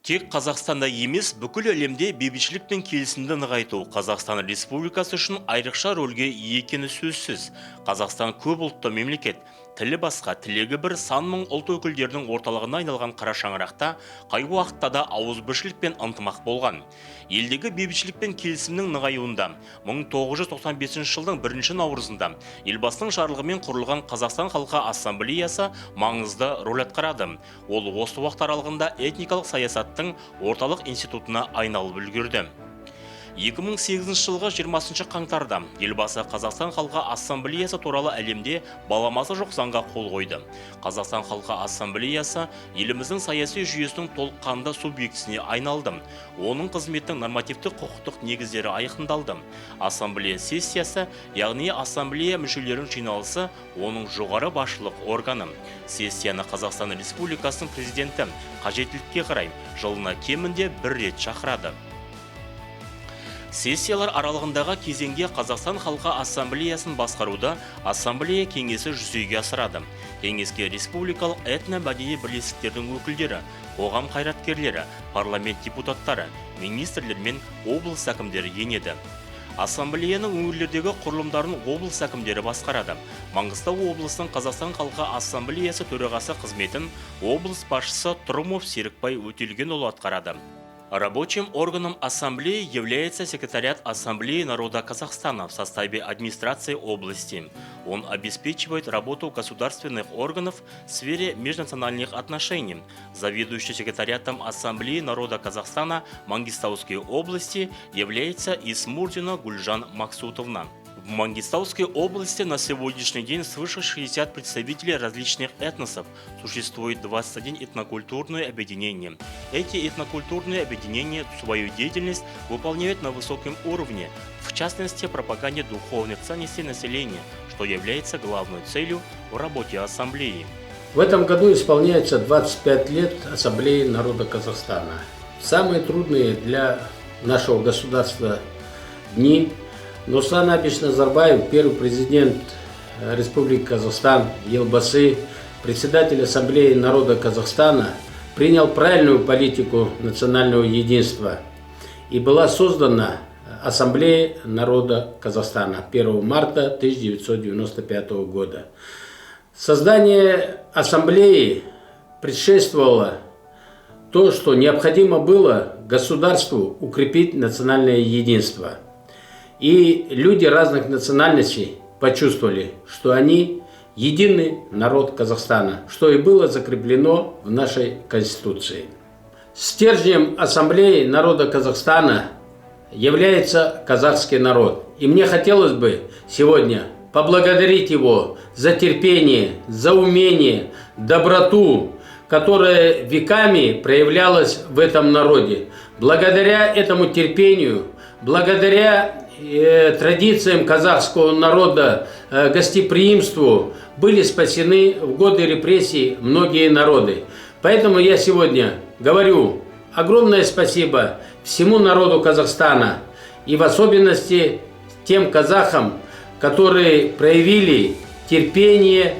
Тек Қазақстанда емес, бүкіл әлемде бейбітшілік пен келісімді нығайту Қазақстан Республикасы үшін айрықша рөлге ие екені сөзсіз. Қазақстан көп ұлтты мемлекет, тілі басқа, тілегі бір сан мың ұлт өкілдерінің орталығына айналған қара шаңырақта қай уақытта да ауызбіршілік пен ынтымақ болған. Елдегі бейбітшілік пен келісімнің нығаюында 1995 жылдың 1 наурызында елбасының жарлығымен құрылған Қазақстан халқы ассамблеясы маңызды рөл атқарады. Ол осы уақыт аралығында этникалық саясаттың орталық институтына айналып үлгерді. 2008 жылғы 20 қаңтарда елбасы Қазақстан халқы ассамблеясы туралы әлемде баламасы жоқ заңға қол қойды. Қазақстан халқы ассамблеясы еліміздің саяси жүйесінің толыққанды субъектісіне айналды. Оның қызметтің нормативтік құқықтық негіздері айқындалды. Ассамблея сессиясы, яғни ассамблея мүшелерінің жиналысы, оның жоғары басшылық органы. Сессияны Қазақстан Республикасының президенті қажеттілікке қарай жылына кемінде бір рет шақырады. Сессиялар аралығындағы кезеңге Қазақстан халқы ассамблеясын басқаруды ассамблея кеңесі жүзеге асырады. Кеңеске республикалық этно-мәдени бірлестіктердің өкілдері, қоғам қайраткерлері, парламент депутаттары, министрлер мен облыс әкімдері енеді. Ассамблеяның өңірлердегі құрылымдарын облыс әкімдері басқарады. Маңғыстау облысының Қазақстан халқы ассамблеясы төрағасы қызметін облыс басшысы Тұрымов Серікбай Өтелгенұлы атқарады. Рабочим органом ассамблеи является секретариат Ассамблеи народа Казахстана в составе администрации области. Он обеспечивает работу государственных органов в сфере межнациональных отношений. Заведующий секретариатом Ассамблеи народа Казахстана Мангистауской области является Исмурдина Гульжан Максутовна. В Мангистауской области на сегодняшний день свыше 60 представителей различных этносов. Существует 21 этнокультурные объединения. Эти этнокультурные объединения свою деятельность выполняют на высоком уровне, в частности, пропаганде духовных ценностей населения, что является главной целью в работе ассамблеи. В этом году исполняется 25 лет Ассамблеи народа Казахстана. Самые трудные для нашего государства дни. Нурсултан Абишевич Назарбаев, первый президент Республики Казахстан, Елбасы, председатель Ассамблеи народа Казахстана, принял правильную политику национального единства. И была создана Ассамблея народа Казахстана 1 марта 1995 года. Создание Ассамблеи предшествовало то, что необходимо было государству укрепить национальное единство. И люди разных национальностей почувствовали, что они единый народ Казахстана, что и было закреплено в нашей Конституции. Стержнем Ассамблеи народа Казахстана является казахский народ. И мне хотелось бы сегодня поблагодарить его за терпение, за умение, доброту, которая веками проявлялась в этом народе. Благодаря этому терпению, благодаря традициям казахского народа, гостеприимству были спасены в годы репрессий многие народы. Поэтому я сегодня говорю огромное спасибо всему народу Казахстана и в особенности тем казахам, которые проявили терпение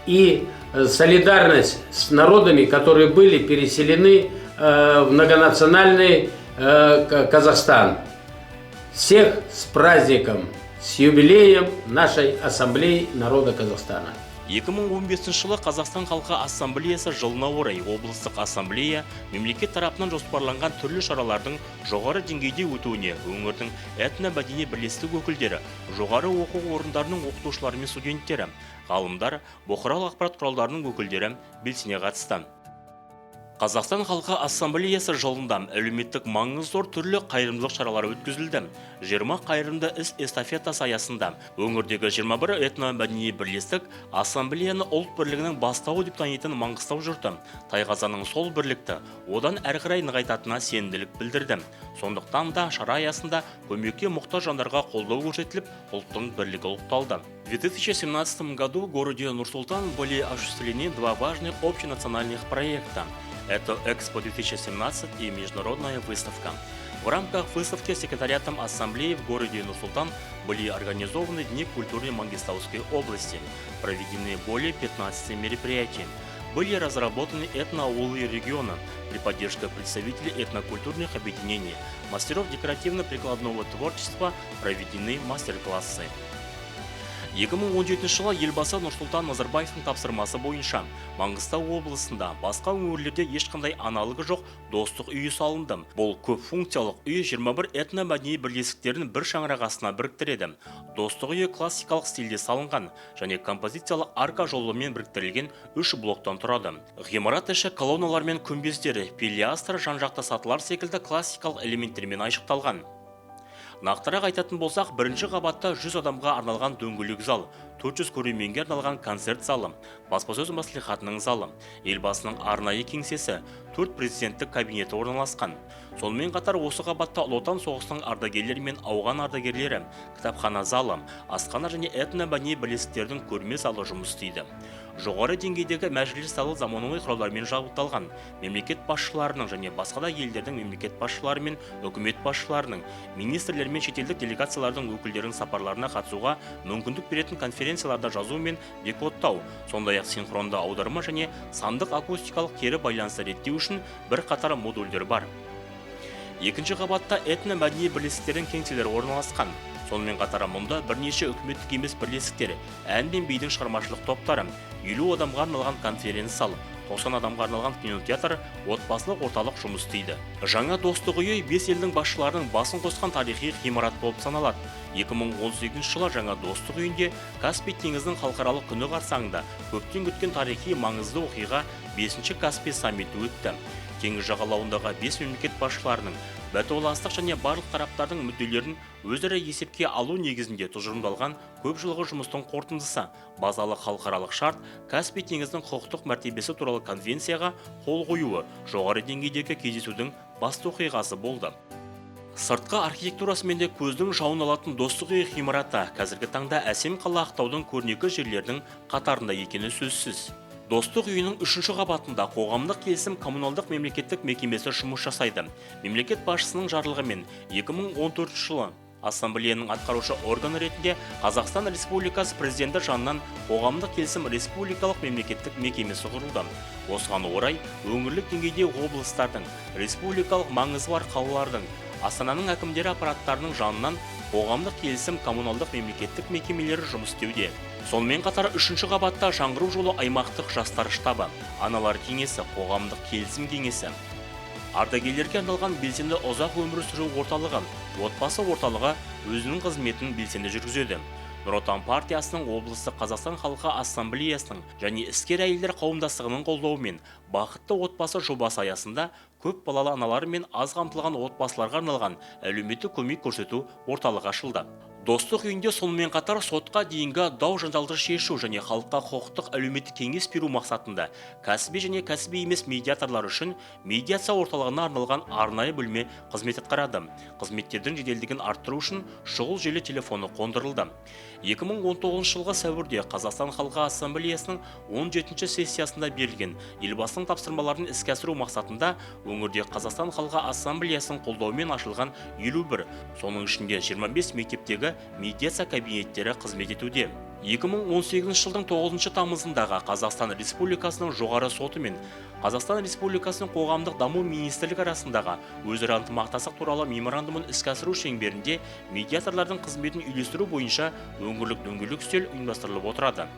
и солидарность с народами, которые были переселены в многонациональный Казахстан. Всех с праздником, с юбилеем нашей Ассамблеи народа Казахстана. 2015 жылы Қазақстан халқы ассамблеясы жылына орай облыстық ассамблея мемлекет тарапынан жоспарланған түрлі шаралардың жоғары деңгейде өтуіне өңірдің этно-мәдени бірлестік өкілдері, жоғары оқу орындарының оқытушылары мен студенттері, ғалымдар, бұқаралық ақпарат құралдарының өкілдері белсене қатысты. Қазақстан халқы ассамблеясы жылында әлеуметтік маңызы зор түрлі қайырымдылық шаралары өткізілді. 20 қайырымды іс эстафетасы аясында өңірдегі 21 этно-мәдени бірлестік ассамблеяны ұлт бірлігінің бастауы деп танитын Маңғыстау жұрты тайқазанның сол бірлікті одан әрі қарай нығайтатынына сенімділік білдірді. Сондықтан да шара аясында көмекке мұқтаж жандарға қолдау көрсетіліп, ұлттың бірлігі ұлықталды. В 2017 году в городе Нур-Султан были осуществлены два важных общенациональных проекта. Это Экспо-2017 и международная выставка. В рамках выставки секретариатом ассамблеи в городе Нур-Султан были организованы Дни культуры Мангистауской области. Проведены более 15 мероприятий. были разработаны этноаулы региона при поддержке представителей этнокультурных объединений, мастеров декоративно-прикладного творчества, проведены мастер-классы. 2017 жылы елбасы Нұрсұлтан Назарбаевтың тапсырмасы бойынша Маңғыстау облысында басқа өңірлерде ешқандай аналығы жоқ достық үйі салынды. Бұл көп функциялық үй 21 этно-мәдени бірлестіктерін бір шаңырақ астына біріктіреді. Достық үйі классикалық стильде салынған және композициялық арка жолымен біріктірілген 3 блоктан тұрады. Ғимарат іші колонналар мен күмбездері, пилястр, жан-жақты сатылар секілді классикалық элементтермен айшықталған. Нақтырақ айтатын болсақ, бірінші қабатта 100 адамға арналған дөңгелек зал, 400 көрерменге арналған концерт залы, баспасөз мәслихатының залы, елбасының арнайы кеңсесі, 4 президенттік кабинеті орналасқан. Сонымен қатар осы қабатта Ұлы Отан соғысының ардагерлері мен ауған ардагерлері, кітапхана залы, асхана және этно-мәдени бірлестіктердің көрме залы жұмыс істейді. Жоғары деңгейдегі мәжіліс залы заманауи құралдармен жабдықталған. Мемлекет басшыларының және басқа да елдердің мемлекет басшылары мен үкімет басшыларының, министрлер мен шетелдік делегациялардың өкілдерінің сапарларына қатысуға мүмкіндік беретін конференцияларда жазу мен декодтау, сондай-ақ синхронды аударма және сандық акустикалық кері байланысты реттеу үшін бір қатар модульдер бар. Екінші қабатта этно-мәдени бірлестіктердің кеңселері орналасқан. Сонымен қатар мұнда бірнеше үкіметтік емес бірлестіктер, ән мен бидің шығармашылық топтары, 50 адамға арналған конференция зал, 90 адамға арналған кинотеатр, отбасылық орталық жұмыс істейді. Жаңа достық үйі 5 елдің басшыларының басын қосқан тарихи ғимарат болып саналады. 2018 жылы жаңа достық үйінде Каспий теңізінің халықаралық күні қарсаңында көптен күткен тарихи маңызды оқиға 5-ші Каспий саммиті өтті. Теңіз жағалауындағы 5 мемлекет басшыларының бәтуаластық және барлық тараптардың мүдделерін өзара есепке алу негізінде тұжырымдалған көп жылғы жұмыстың қорытындысы, базалы халықаралық шарт, Каспий теңізінің құқықтық мәртебесі туралы конвенцияға қол қоюы жоғары деңгейдегі кездесудің басты оқиғасы болды. Сыртқы архитектурасымен де көздің жауын алатын достық үй ғимараты қазіргі таңда әсем қала Ақтаудың көрнекі жерлердің қатарында екені сөзсіз. Достық үйінің 3-ші қабатында қоғамдық келісім коммуналдық мемлекеттік мекемесі жұмыс жасайды. Мемлекет басшысының жарлығымен 2014 жылы Ассамблеяның атқарушы органы ретінде Қазақстан Республикасы президенті жанынан қоғамдық келісім республикалық мемлекеттік мекемесі құрылды. Осыған орай өңірлік деңгейде облыстардың, республикалық маңызы бар қалалардың, Астананың әкімдері аппараттарының жанынан қоғамдық келісім коммуналдық мемлекеттік мекемелері жұмыс істеуде. Сонымен қатар 3-ші қабатта жаңғыру жолы аймақтық жастар штабы, аналар кеңесі, қоғамдық келісім кеңесі, ардагерлерге арналған белсенді ұзақ өмір сүру орталығы, отбасы орталығы өзінің қызметін белсенді жүргізеді. Нұр Отан партиясының облыстық Қазақстан халқы ассамблеясының және іскер әйелдер қауымдастығының қолдауымен бақытты отбасы жобасы аясында көп балалы аналар мен аз қамтылған отбасыларға арналған әлеуметтік көмек көрсету орталығы ашылды. Достық үйінде сонымен қатар сотқа дейінгі дау-жанжалды шешу және халыққа құқықтық әлеуметтік кеңес беру мақсатында кәсіби және кәсіби емес медиаторлар үшін медиация орталығына арналған арнайы бөлме қызмет атқарады. Қызметтердің жеделдігін арттыру үшін шұғыл желі телефоны қондырылды. 2019 жылғы сәуірде Қазақстан халқы ассамблеясының 17-ші сессиясында берілген елбасының тапсырмаларын іске асыру мақсатында өңірде Қазақстан халқы ассамблеясының қолдауымен ашылған 51, соның ішінде 25 мектептегі медиация кабинеттері қызмет етуде. 2018 жылдың 9 тамызындағы Қазақстан Республикасының жоғары соты мен Қазақстан Республикасының қоғамдық даму министрлігі арасындағы өзара ынтымақтастық туралы меморандумын іске асыру шеңберінде медиаторлардың қызметін үйлестіру бойынша өңірлік дөңгелек үстел ұйымдастырылып отырады.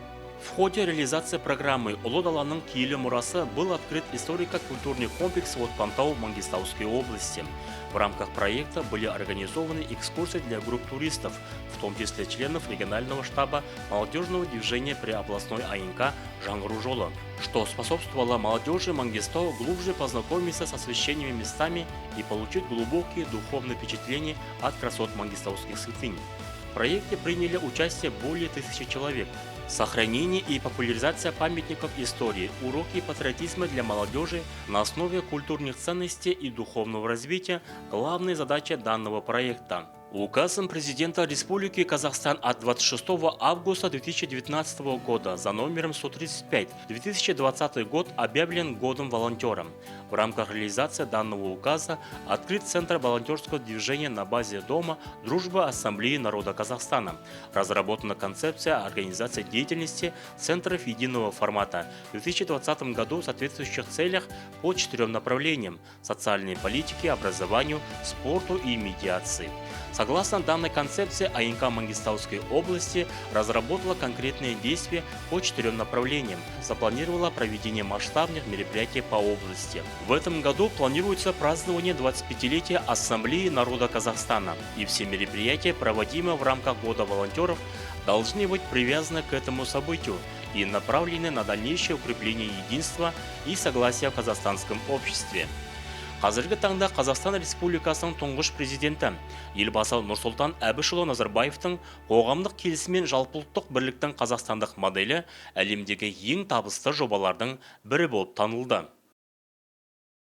В ходе реализации программы «Ұлы даланың киелі мұрасы» был открыт историко-культурный комплекс в Отпантау Мангистауской области. В рамках проекта были организованы экскурсии для групп туристов, в том числе членов регионального штаба молодежного движения при областной АНК «Жаңғыру жолы», что способствовало молодежи Мангистау глубже познакомиться со священными местами и получить глубокие духовные впечатления от красот мангистауских святынь. В проекте приняли участие более 1000 человек. Сохранение и популяризация памятников истории, уроки патриотизма для молодежи на основе культурных ценностей и духовного развития – главная задача данного проекта. Указом президента Республики Казахстан от 26 августа 2019 года за номером 135 2020 год объявлен годом волонтера. В рамках реализации данного указа открыт Центр волонтерского движения на базе Дома Дружбы Ассамблеи народа Казахстана. Разработана концепция организации деятельности центров единого формата в 2020 году в соответствующих целях по 4 направлениям – социальной политике, образованию, спорту и медиации. Согласно данной концепции, АИНК Мангистауской области разработала конкретные действия по 4 направлениям, запланировала проведение масштабных мероприятий по области. В этом году планируется празднование 25-летия Ассамблеи народа Казахстана, и все мероприятия, проводимые в рамках Года волонтеров, должны быть привязаны к этому событию и направлены на дальнейшее укрепление единства и согласия в казахстанском обществе. Қазіргі таңда Қазақстан Республикасының тұңғыш президенті елбасы Нұрсұлтан Әбішұлы Назарбаевтың қоғамдық келісім мен жалпыұлттық бірліктің қазақстандық моделі әлемдегі ең табысты жобалардың бірі болып танылды.